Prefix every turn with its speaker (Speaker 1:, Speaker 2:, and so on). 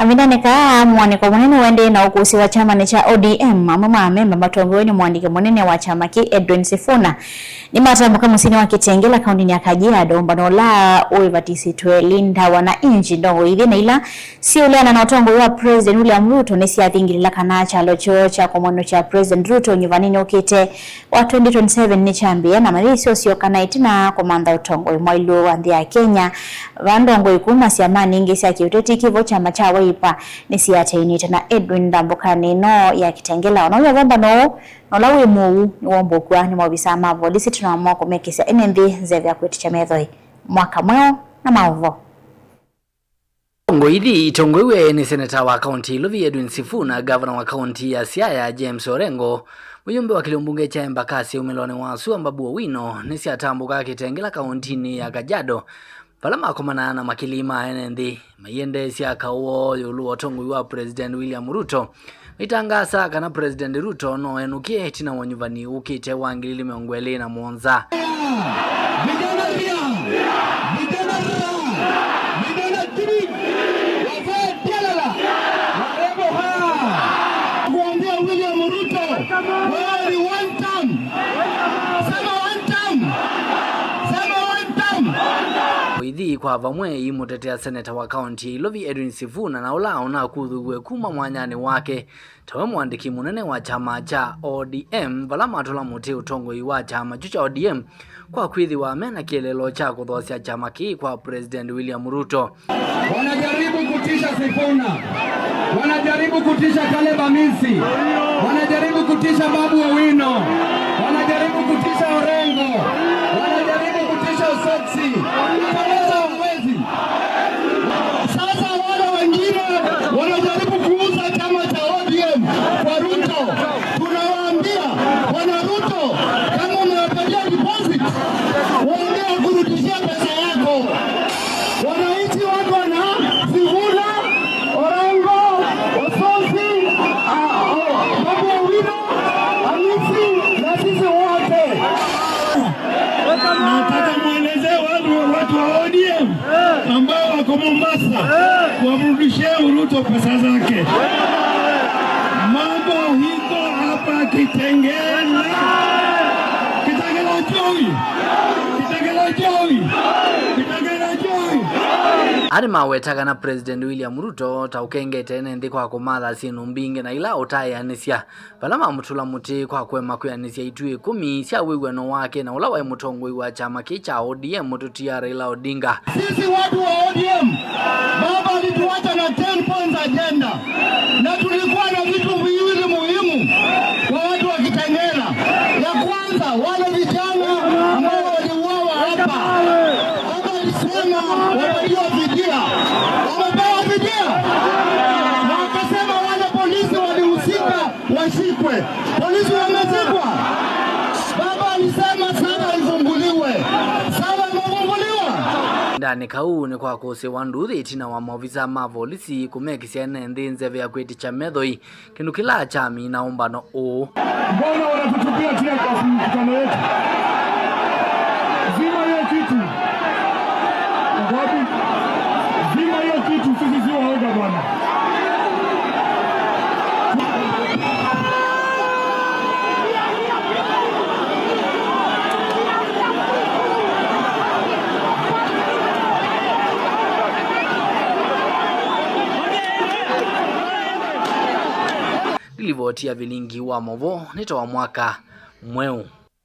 Speaker 1: Avinaneka mwaniko munene wende na ukusi wa chama cha ODM amama memba matongoeni mwandike munene wa chama ki Edwin Sifuna ni matambuka musini wa Kitengela kaunti ya Kajiado mbanola uivatisitwe linda wananchi ndongo hivi na ila si uliana na utongo wa President William Ruto nesi athingilila kanacha locho cha komono cha President Ruto nyuvanini ukite wa 2027 ni chambia na marisi sio kanaitina komanda utongo mwailu wa ndia Kenya vandongo ikuma siamani ingesi ya kiuteti kivo chama cha waipa nesi atainita na Edwin Ndambukani no ya Kitengela wanawe vamba no lawe muu ni wambokwa ni mwabisa mavo lisi tunamua kumekisa NND zevya kuiticha medhoi mwaka mweo na mauvo.
Speaker 2: Ngoidi itongoiwe ni seneta wa kaunti Lovi Edwin Sifuna, governor wa kaunti ya Siaya James Orengo, mjumbe wa Kilumbunge cha Embakasi Umelone Wasu Mbabu Owino nisi atambuka Kitengela kaunti ni ya Kajiado palama komana na makilima NND mayende siaka uo yulu otongo wa President William Ruto itangasa kana President Ruto no enukie tina wanyuvani ukite wangilili meongwele na Monza Idhi kwa vamwe imutetea seneta wa kaunti Lovi Edwin Sifuna na ulao na kudhuwe kuma mwanyani wake tawe mwandiki munene wa chama cha ODM valama atola muti utongo iwa chama cha ODM kwa kuidhi wa mena kielelo cha kudhosia chama ki kwa President William Ruto.
Speaker 3: Wanajaribu kutisha Sifuna, wanajaribu kutisha Caleb Amisi, wanajaribu kutisha Babu Owino, wanajaribu kutisha Orengo, wanajaribu kutisha Soksi. Sasa wale wengine wanajaribu kuuza chama cha ODM kwa Ruto. Tunawaambia wana Ruto, kama umewapatia deposit waambie kurudishia pesa yako. Wananchi wako na Sifuna, Orengo, Ososi, Babu Owino, Amisi na sisi wote. Nataka muelezee watu wa ODM ambao wako Mombasa wamrudishie Ruto pesa zake. Mambo hiko hapa Kitengela. Kitengela joy. Kitengela joy. Kitengela joy.
Speaker 2: Arima wetaka na President William Ruto taukenge tene ndi kwa kumadha sinu mbinge na ila utayanisya palama mutula muti kwa kwema kuyanisya itue 10 sia wigweno wake na ulawa mutongo iwa chama kicha ODM mututia Raila Odinga.
Speaker 3: Sisi watu wa ODM baba alituacha na 10 points agenda na tulikuwa na vitu viwili muhimu kwa watu wa Kitengela. Ya kwanza wale vijana ambao waliuawa hapa alisema wapatiwa fidia. Wamepewa fidia. Na wakasema wale polisi walihusika washikwe. Polisi wamezikwa. Baba alisema sasa ifumbuliwe. Sasa imefumbuliwa.
Speaker 2: Ndani kau ni kwa kose wanduthi itina wa maofisa mavolisi kumekisia NND nzeve kuiticha medhoi kindu kila chami na umbano o.
Speaker 3: Mbona wanatutupia tia kwa mkutano wetu? Zima hiyo kitu. Wapi? Zima hiyo kitu, sisi sio waoga bwana.
Speaker 2: Nilivotia vilingi wa movo nito wa mwaka mweu.